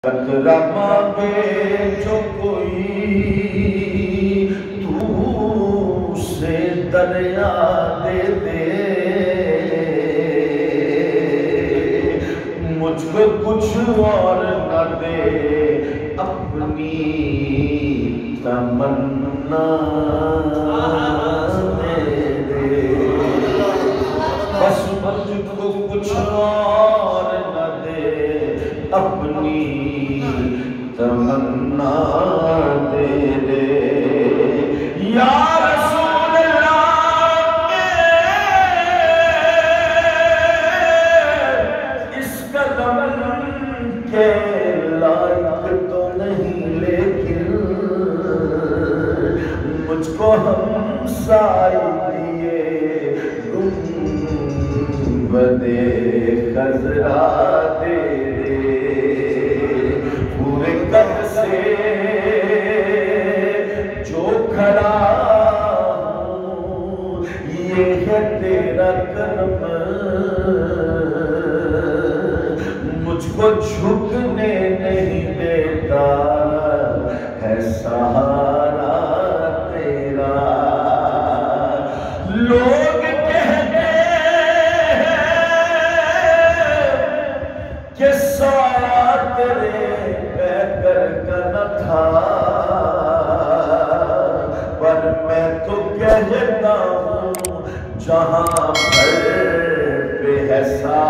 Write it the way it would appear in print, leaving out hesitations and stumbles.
खतरा मांगे जो कोई तू से दरिया दे दे, मुझको कुछ और न दे अपनी तमन्ना दे दे, बस मुझको कुछ और न दे अपनी तमन्ना दे दे। या रसूल अल्लाह इस कदम के लायक तो नहीं, लेकिन मुझको हम साई दिए गुंबदे खजरा दे पूरे कद से जो खड़ा हूँ, ये है तेरा करम, मुझको झुकने नहीं देता है सहारा तेरा। लोग कहते कि साया तेरे पैकर का न था, पर मैं तो कहता हूँ जहाँ भर पे है सा